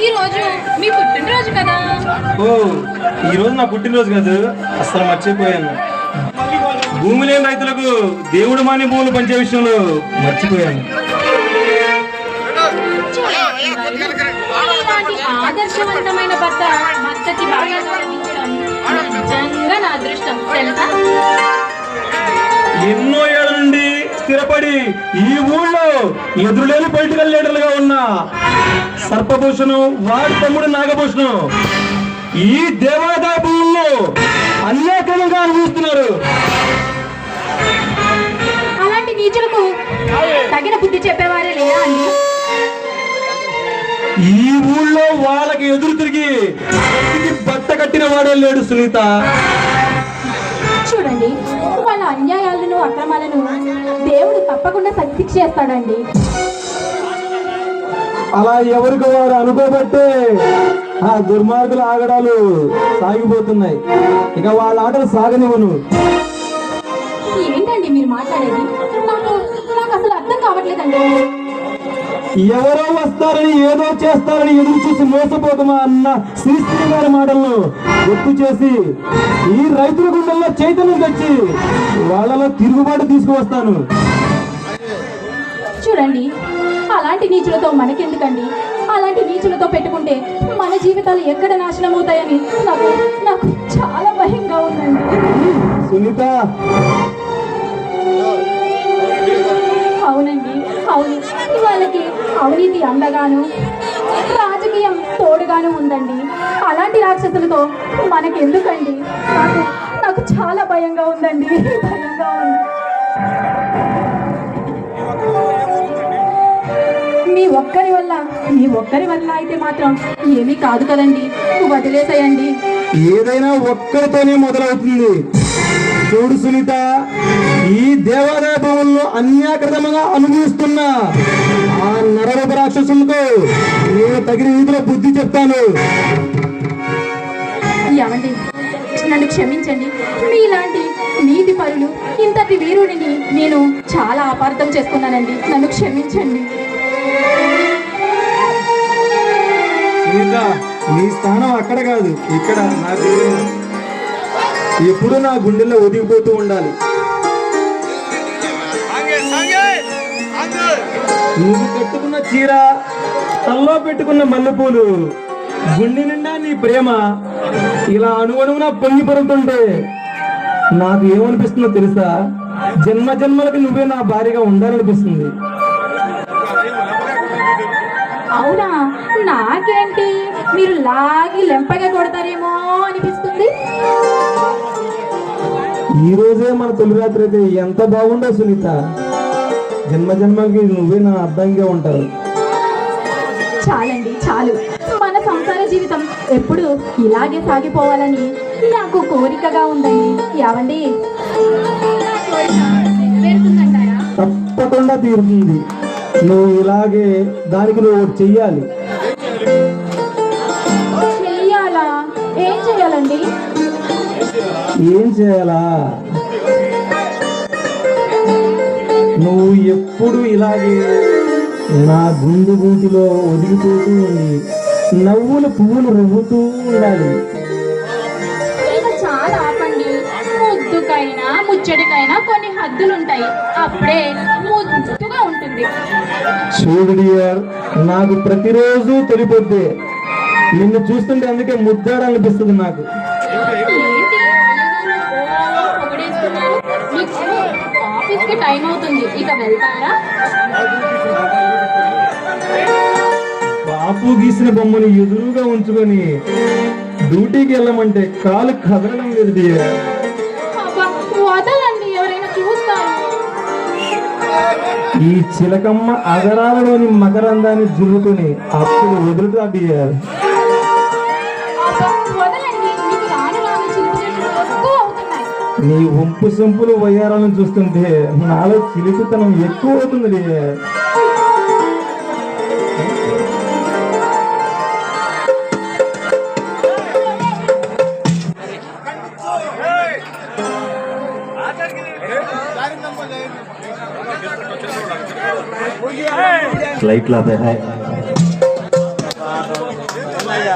ఈ రోజు మీ పుట్టినరోజు కదా. ఓ, ఈ రోజు నా పుట్టినరోజు కాదు, అసలు మర్చిపోయాను. భూమి లేని రైతులకు దేవుడు మాని భూములు పంచే విషయంలో మర్చిపోయాను. ఆదర్శవంతమైన భర్తకి బాగా గౌరవించడం నిజంగా నా అదృష్టం తెలుసా. ఎన్నో ఏళ్ల నుండి స్థిరపడి ఈ ఊళ్ళో ఎదురులేని పొలిటికల్ లీడర్లుగా ఉన్న సర్పభూషణం, వాడి తమ్ముడు నాగభూషణం ఈ దేవాదాయ భూముల్లో అన్యాక్రమంగా అనుభవిస్తున్నారు. అలాంటి నీచులకు తగిన బుద్ధి చెప్పేవారే లేదా అండి? ఈ ఊళ్ళో వాళ్ళకి ఎదురు తిరిగి బట్ట కట్టిన వాడే లేడు సునీత. చూడండి, వాళ్ళ అన్యాయాలను అక్రమాలను దేవుడు తప్పకుండా శిక్ష చేస్తాడండి. అలా ఎవరికి వారు అనుకోబట్టే ఆ దుర్మార్గుల ఆగడాలు సాగిపోతున్నాయి. ఇక వాళ్ళ ఆటలు సాగనివ్వను. ఏంటండి మీరు మాట్లాడేది? నాకు అసలు అర్థం కావట్లేదండి. ఎవరో వస్తారని ఏదో చేస్తారని ఎదురు చూసి మోసపోతామా అన్న శ్రీశ్రీ గారి మాటలను గుర్తు చేసి ఈ రైతుల గుండెల్లో చైతన్యం తెచ్చి వాళ్ళలో తిరుగుబాటు తీసుకువస్తాను. చూడండి, అలాంటి నీచులతో మనకెందుకండి? అలాంటి నీచులతో పెట్టుకుంటే మన జీవితాలు ఎక్కడ నాశనం అవుతాయని నాకు చాలా భయంగా ఉందండి. సునీత, అవునండి, అవును. వాళ్ళకి అవినీతి అండగాను, రాజకీయం తోడుగాను ఉందండి. అలాంటి రాక్షసులతో మనకెందుకండి? నాకు చాలా భయంగా ఉందండి, భయంగా ఉంది. మీ ఒక్కరి వల్ల అయితే మాత్రం ఏమీ కాదు కదండి, వదిలేసేయండి. ఏదైనా ఒక్కరితోనే మొదలవుతుంది. చూడు సునీత, ఈ దేవాదాయ భవన్లో అన్యాకృతంగా అనుభవిస్తున్న ఆ నరరూప రాక్షసులకు నేను తగిన రీతిలో బుద్ధి చెప్తాను. ఏమండి, నన్ను క్షమించండి. మీలాంటి నీతి పరులు, ఇంతటి వీరుడిని నేను చాలా అపార్థం చేసుకున్నానండి. నన్ను క్షమించండి. సునీత, నీ స్థానం అక్కడ కాదు, ఇక్కడ. నాకు ఎప్పుడు నా గుండెల్లో ఒదిగిపోతూ ఉండాలి. నువ్వు కట్టుకున్న చీర, తల్లో పెట్టుకున్న మల్లెపూలు, గుండె నిండా నీ ప్రేమ ఇలా అణువణువున పొంగి పడుతుంటే నాకు ఏమనిపిస్తుందో తెలుసా? జన్మ జన్మలకి నువ్వే నా భార్యగా ఉండాలనిపిస్తుంది. అవునా? నాకేంటి, మీరు లాగి లెంపగా కొడతారేమో అనిపిస్తుంది. ఈ రోజే మన తొలి రాత్రి అయితే ఎంత బాగుందో సునీత. జన్మ జన్మకి నువ్వే నా అర్థంగా ఉంటావు. చాలండి, చాలు. మన సంసార జీవితం ఎప్పుడు ఇలాగే సాగిపోవాలని నాకు కోరికగా ఉందండి. యావండి, తప్పకుండా తీరుతుంది. నువ్వు ఇలాగే దానికి నువ్వు ఒకటి చెయ్యాలి. చెయ్యాలా? ఏం చెయ్యాలండి? ఏం చేయాలా? నువ్వు ఎప్పుడు ఇలాగే నా గుండె గూటిలో ఒదిగిపోతూ ఉండి నవ్వులు పువ్వులు రువ్వుతూ ఉండాలి. చాలా ఆపండి. ముద్దుకైనా ముచ్చడికైనా కొన్ని హద్దులుంటాయి. అప్పుడే ముద్దుగా ఉంటుంది. చూడు డియర్, నాకు ప్రతిరోజు తొలిపోద్ది. నిన్ను చూస్తుంటే అందుకే ముద్దాడాలనిపిస్తుంది నాకు. ఆఫీస్కి టైం అవుతుంది, ఇక వెళ్తారా? బాపు గీసిన బొమ్మని ఎదురుగా ఉంచుకొని డ్యూటీకి వెళ్ళమంటే కాలు కదలడం లేదు డియర్. వదలండి, ఎవరైనా చూస్తారు. ఈ చిలకమ్మ అగరాలలోని మకరందాన్ని జుర్రుకొని అప్పుడు వదులుతా డియర్. నీ వంపు సొంపులు వయ్యారాలను చూస్తుంటే నాలో చిలిపితనం ఎక్కువ అవుతుంది డియర్. फ्लाइट लाते हैं అన్నయ్య